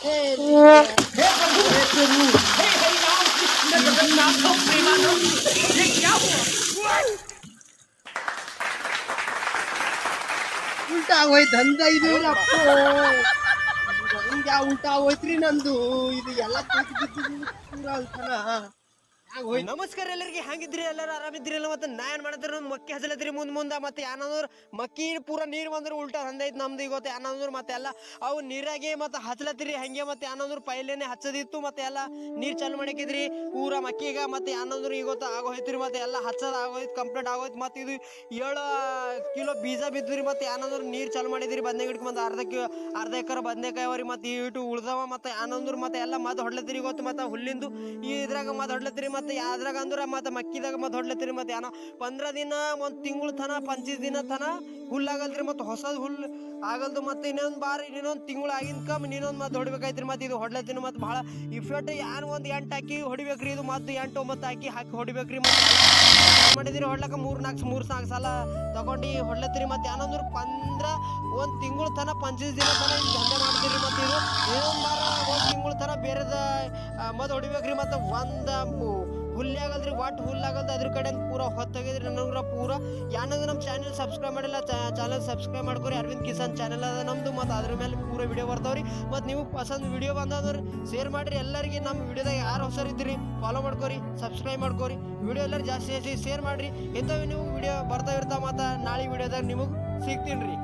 हे प्रभु, हे हरि राम कृष्ण जगन्नाथ प्रेमानंद, ये क्या हुआ? ಉಲ್ಟಾ ಆಗೋಯ್ತು ದಂಧ ಇದು ಅಪ್ಪ ಹಿಂಗೆ ಉಲ್ಟಾ ಆಗೋಯ್ತ್ರಿ ನಂದು ಇದು ಎಲ್ಲ ಪೂರ ಅಂತನ ನಮಸ್ಕಾರ ಎಲ್ಲರಿಗೆ, ಹೆಂಗಿದ್ರಿ? ಎಲ್ಲರೂ ಆರಾಮಿದ್ರಿ? ಎಲ್ಲ ಮತ್ತೆ ನಾ ಏನ್ ಮಾಡತ್ತೀರಿ? ಮಕ್ಕಿ ಹಸಲತ್ರಿ ಮುಂದೆ ಮತ್ತೆ ಏನಂದ್ರೆ ಮಕ್ಕಿ ಪೂರ ನೀರು ಬಂದ್ರೆ ಉಲ್ಟಾ ಹಂದೈತಿ ನಮ್ದು. ಇವತ್ತು ಏನಂದ್ರೆ ಮತ್ತೆ ಎಲ್ಲ ಅವು ನೀರಾಗೆ ಮತ್ತೆ ಹಚ್ಚಲತ್ತೀರಿ ಹಂಗೆ. ಮತ್ತೆ ಏನಂದ್ರೆ ಪೈಲೇನೆ ಹಚ್ಚದಿತ್ತು, ಮತ್ತೆ ಎಲ್ಲ ನೀರು ಚಾಲು ಮಾಡಿಕಿದ್ರಿ ಪೂರ ಮಕ್ಕಿಗ. ಮತ್ತೆ ಏನಂದ್ರೆ ಇವತ್ತು ಆಗೋಯ್ತ್ರಿ, ಮತ್ತೆ ಎಲ್ಲ ಹಚ್ಚದ ಆಗೋಯ್ತು, ಕಂಪ್ಲೀಟ್ ಆಗೋಯ್ತು. ಮತ್ತೆ ಇದು 7 ಕಿಲೋ ಬೀಜ ಬಿದ್ದ್ರಿ. ಮತ್ತೆ ಏನಂದ್ರೆ ನೀರು ಚಾಲು ಮಾಡಿದಿರಿ ಬದನೆ ಗಿಡಕ್ಕೆ. ಮತ್ತೆ ಅರ್ಧ ಎಕರೆ ಬದನೆಕಾಯಿ ಅವ್ರಿ. ಮತ್ತೆ ಇಟ್ಟು ಉಳ್ದವ. ಮತ್ತೆ ಏನಂದ್ರೆ ಮತ್ತೆ ಎಲ್ಲ ಮತ್ತೆ ಹೊಡ್ಲತ್ತೀರಿ ಇವತ್ತು. ಮತ್ತೆ ಹುಲ್ಲಿಂದು ಇದ್ರಾಗ ಮತ್ತೆ ಹೊಡ್ಲತ್ತೀರಿ. ಮತ್ತೆ ಯಾವ್ದ್ರಾಗ ಅಂದ್ರೆ ಮತ್ತೆ ಮಕ್ಕಿದಾಗ ಮತ್ತೆ ಹೊಡ್ಲತ್ತೀರಿ. ಮತ್ತೆ ಏನೋ 15 ದಿನ 1 ತಿಂಗಳ ತನ 25 ದಿನ ತನ ಹುಲ್ಲಾಗಲ್ರಿ. ಮತ್ತೆ ಹೊಸದು ಹುಲ್ಲು ಆಗಲ್ದು. ಮತ್ತೆ ಇನ್ನೊಂದು ಬಾರಿ ಇನ್ನೊಂದು ತಿಂಗಳು ಆಗಿನ ಕಮ್ಮಿ ಇನ್ನೊಂದು ಮತ್ತೆ ಹೊಡಿಬೇಕಾಯ್ತ್ರಿ. ಮತ್ತೆ ಇದು ಹೊಡ್ಲತ್ತೀನಿ ಮತ್ತೆ ಭಾಳ ಇಫೆಕ್ಟ್ ಏನು ಒಂದು 8 ಹಾಕಿ ಹೊಡಿಬೇಕ್ರಿ. ಇದು ಮತ್ತೆ 8 9 ಹಾಕಿ ಹೊಡಿಬೇಕ್ರಿ. ಮತ್ತೆ ಮಾಡಿದಿರಿ ಹೊಡ್ಲಕ್ಕ 3-4 ಸಲ ತಗೊಂಡು ಹೊಡ್ಲತ್ತೀರಿ. ಮತ್ತೆ ಏನಂದ್ರೆ 1 ತಿಂಗಳ ತನ 25 ದಿನ ತನ ದಂಧೆ ಮಾಡ್ತೀರಿ. ಮತ್ತೆ ಇದು ಇನ್ನೊಂದು ಬಾರ 1 ತಿಂಗಳ ತನ ಬೇರೆದ ಮತ್ತೆ ಹೊಡಿಬೇಕ್ರಿ. ಮತ್ತೆ ಒಂದು ಹುಲ್ಲೆ ಆಗಲ್ರಿ, ಒಟ್ಟು ಹುಲ್ಲಾಗಲ್ದು. ಅದ್ರ ಕಡೆ ಪೂರ ಹೊತ್ತಾಗಿದ್ರಿ ನನಗ್ರ ಪೂರ. ಏನಂದ್ರೆ ನಮ್ಮ ಚಾನಲ್ ಸಬ್ಸ್ಕ್ರೈಬ್ ಮಾಡಿಲ್ಲ, ಚಾನಲ್ ಸಬ್ಸ್ಕ್ರೈಬ್ ಮಾಡ್ಕೊರಿ. ಅರವಿಂದ್ ಕಿಸಾನ್ ಚಾನಲ್ ಅದ ನಮ್ಮದು. ಮತ್ತು ಅದ್ರ ಮೇಲೆ ಪೂರ ವಿಡಿಯೋ ಬರ್ತಾವ್ರಿ. ಮತ್ತು ನೀವು ಪಸಂದ್ ವಿಡಿಯೋ ಬಂದಾದ್ರೆ ಶೇರ್ ಮಾಡಿರಿ ಎಲ್ಲರಿಗೆ. ನಮ್ಮ ವಿಡಿಯೋದಾಗ ಯಾರು ಹೊಸರಿದ್ದೀರಿ ಫಾಲೋ ಮಾಡ್ಕೊರಿ, ಸಬ್ಸ್ಕ್ರೈಬ್ ಮಾಡ್ಕೊರಿ. ವಿಡಿಯೋ ಎಲ್ಲರೂ ಜಾಸ್ತಿ ಶೇರ್ ಮಾಡಿರಿ. ಇಂಥವು ನೀವು ವಿಡಿಯೋ ಬರ್ತಾ ಇರ್ತಾವ. ಮತ್ತು ನಾಳೆ ವಿಡಿಯೋದಾಗ ನಿಮಗೆ ಸಿಗ್ತೀನಿ ರೀ.